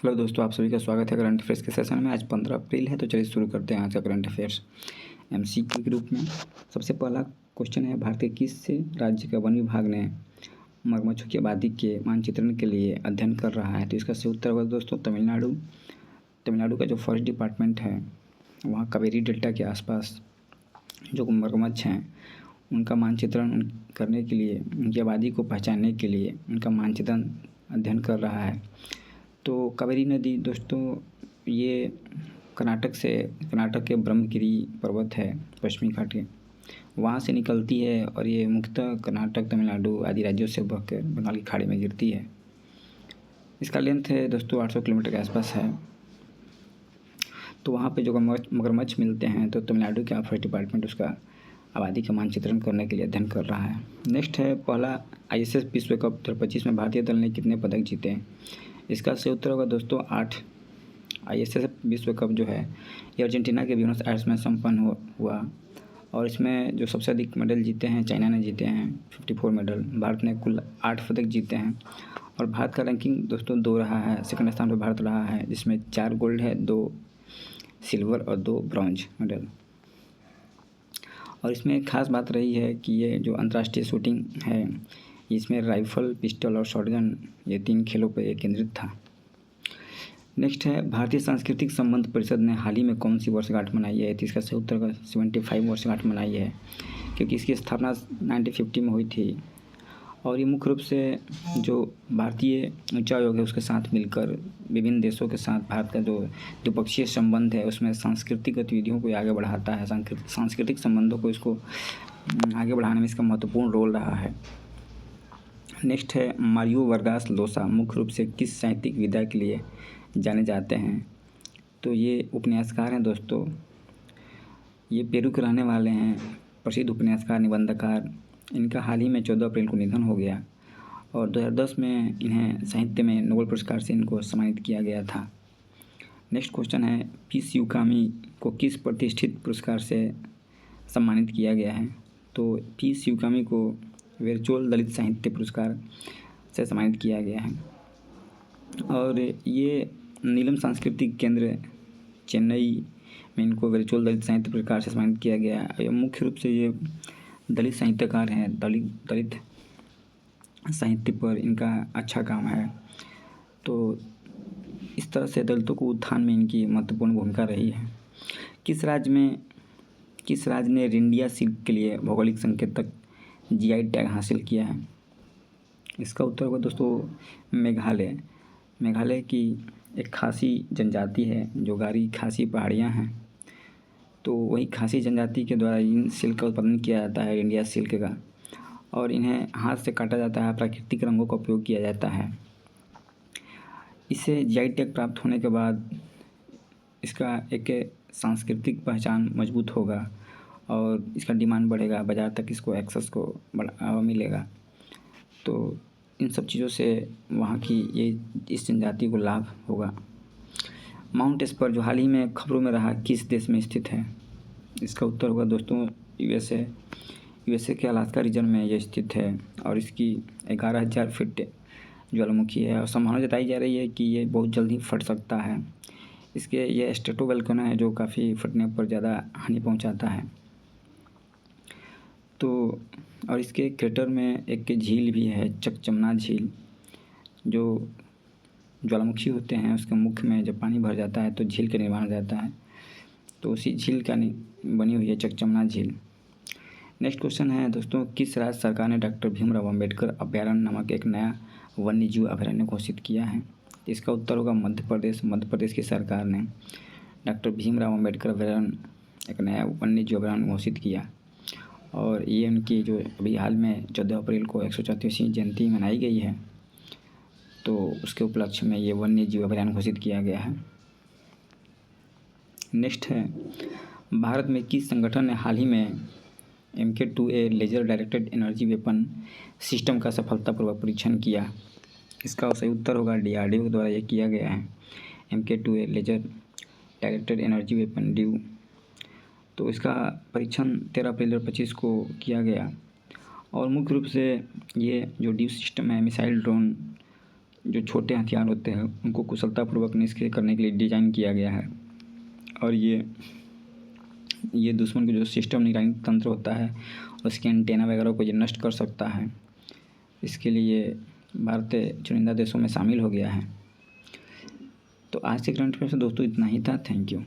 Hello दोस्तों, आप सभी का स्वागत है करंट अफेयर्स के सेशन में। आज 15 अप्रैल है, तो चलिए शुरू करते हैं आज का करंट अफेयर्स एमसीक्यू के रूप में। सबसे पहला क्वेश्चन है, भारत के किस राज्य का वन विभाग ने मगरमच्छों की आबादी के मानचित्रण के लिए अध्ययन कर रहा है? तो इसका सही उत्तर होगा दोस्तों तमिलनाडु। तमिलनाडु का जो फॉरेस्ट डिपार्टमेंट है, वहाँ कावेरी डेल्टा के आसपास जो मगरमच्छ हैं उनका मानचित्रण करने के लिए, उनकी आबादी को पहचानने के लिए उनका मानचित्रण अध्ययन कर रहा है। तो कावेरी नदी दोस्तों ये कर्नाटक के ब्रह्मगिरी पर्वत है, पश्चिमी घाट के, वहाँ से निकलती है और ये मुख्यतः कर्नाटक, तमिलनाडु आदि राज्यों से बहकर बंगाल की खाड़ी में गिरती है। इसका लेंथ है दोस्तों 800 किलोमीटर के आसपास है। तो वहाँ पे जो मगरमच्छ मिलते हैं, तो तमिलनाडु के फॉरेस्ट डिपार्टमेंट उसका आबादी का मानचित्रण करने के लिए अध्ययन कर रहा है। नेक्स्ट है, पहला ISS विश्व कप 2025 में भारतीय दल ने कितने पदक जीते हैं? इसका सही उत्तर होगा दोस्तों 8। ISS विश्व कप जो है ये अर्जेंटीना के ब्यूनस आयर्स में संपन्न हुआ और इसमें जो सबसे अधिक मेडल जीते हैं चाइना ने जीते हैं 54 मेडल। भारत ने कुल 8 पदक जीते हैं और भारत का रैंकिंग दोस्तों 2 रहा है। सेकंड स्थान पर भारत रहा है, जिसमें 4 गोल्ड है, 2 सिल्वर और 2 ब्रॉन्ज मेडल। और इसमें खास बात रही है कि ये जो अंतर्राष्ट्रीय शूटिंग है, इसमें राइफल, पिस्टल और शॉटगन ये 3 खेलों पर केंद्रित था। नेक्स्ट है, भारतीय सांस्कृतिक संबंध परिषद ने हाल ही में कौन सी वर्षगांठ मनाई है? तो इसका सही उत्तर का 75 वर्षगांठ मनाई है, क्योंकि इसकी स्थापना 1950 में हुई थी। और ये मुख्य रूप से जो भारतीय उच्चायोग है उसके साथ मिलकर विभिन्न देशों के साथ भारत का जो द्विपक्षीय संबंध है उसमें सांस्कृतिक गतिविधियों को आगे बढ़ाता है। सांस्कृतिक संबंधों को इसको आगे बढ़ाने में इसका महत्वपूर्ण रोल रहा है। नेक्स्ट है, मारियो वर्गास लोसा मुख्य रूप से किस साहित्यिक विधा के लिए जाने जाते हैं? तो ये उपन्यासकार हैं दोस्तों। ये पेरू के रहने वाले हैं, प्रसिद्ध उपन्यासकार, निबंधकार। इनका हाल ही में 14 अप्रैल को निधन हो गया और 2010 में इन्हें साहित्य में नोबेल पुरस्कार से इनको सम्मानित किया गया था। नेक्स्ट क्वेश्चन है, पी शिवकामी को किस प्रतिष्ठित पुरस्कार से सम्मानित किया गया है? तो पी शिवकामी को वर्चुअल दलित साहित्य पुरस्कार से सम्मानित किया गया है और ये नीलम सांस्कृतिक केंद्र चेन्नई में इनको वर्चुअल दलित साहित्य पुरस्कार से सम्मानित किया गया है। मुख्य रूप से ये दलित साहित्यकार हैं, दलित साहित्य पर इनका अच्छा काम है। तो इस तरह से दलितों को उत्थान में इनकी महत्वपूर्ण भूमिका रही है। किस राज्य ने रिंडिया सिल्क के लिए भौगोलिक संकेतक GI टैग हासिल किया है? इसका उत्तर होगा दोस्तों मेघालय की एक खासी जनजाति है, जो गारी खासी पहाड़ियाँ हैं। तो वही खासी जनजाति के द्वारा इन सिल्क का उत्पादन किया जाता है, इंडिया सिल्क का, और इन्हें हाथ से काटा जाता है, प्राकृतिक रंगों का उपयोग किया जाता है। इसे GI टैग प्राप्त होने के बाद इसका एक सांस्कृतिक पहचान मजबूत होगा और इसका डिमांड बढ़ेगा, बाज़ार तक इसको एक्सेस को बढ़ावा मिलेगा। तो इन सब चीज़ों से वहाँ की इस जनजाति को लाभ होगा। माउंट एस्पर जो हाल ही में खबरों में रहा, किस देश में स्थित है? इसका उत्तर होगा दोस्तों USA के अलास्का रीजन में यह स्थित है और इसकी 11,000 फीट ज्वालामुखी है और संभावना जताई जा रही है कि ये बहुत जल्द ही फट सकता है। ये स्ट्रेटोवोल्केनो है जो काफ़ी फटने पर ज़्यादा हानि पहुंचाता है। तो और इसके क्रेटर में एक झील भी है, चकचमना झील, जो ज्वालामुखी होते हैं उसके मुख में जब पानी भर जाता है तो झील का निर्माण हो जाता है। तो उसी झील का बनी हुई है चकचमना झील। नेक्स्ट क्वेश्चन है दोस्तों, किस राज्य सरकार ने डॉक्टर भीमराव अम्बेडकर अभयारण्य नामक एक नया वन्यजीव अभयारण्य घोषित किया है? इसका उत्तर होगा मध्य प्रदेश की सरकार ने डॉक्टर भीमराव अम्बेडकर अभयारण्य एक नया वन्यजीव अभयारण्य घोषित किया और ये उनकी जो अभी हाल में 14 अप्रैल को 134वीं जयंती मनाई गई है, तो उसके उपलक्ष्य में ये वन्यजीव अभयारण्य घोषित किया गया है। नेक्स्ट है, भारत में किस संगठन ने हाल ही में MK2A laser directed energy weapon system का सफलतापूर्वक परीक्षण किया? इसका सही उत्तर होगा DRDO के द्वारा यह किया गया है, MK2A laser directed energy weapon ड्यू। तो इसका परीक्षण 13 अप्रैल 2025 को किया गया और मुख्य रूप से ये जो ड्यू सिस्टम है मिसाइल ड्रोन जो छोटे हथियार होते हैं उनको कुशलतापूर्वक निष्क्रिय करने के लिए डिज़ाइन किया गया है। और ये दुश्मन का जो सिस्टम निगरानी तंत्र होता है उसके एंटेना वगैरह को ये नष्ट कर सकता है। इसके लिए भारत चुनिंदा देशों में शामिल हो गया है। तो आज के करंट अफेयर से दोस्तों इतना ही था। Thank you.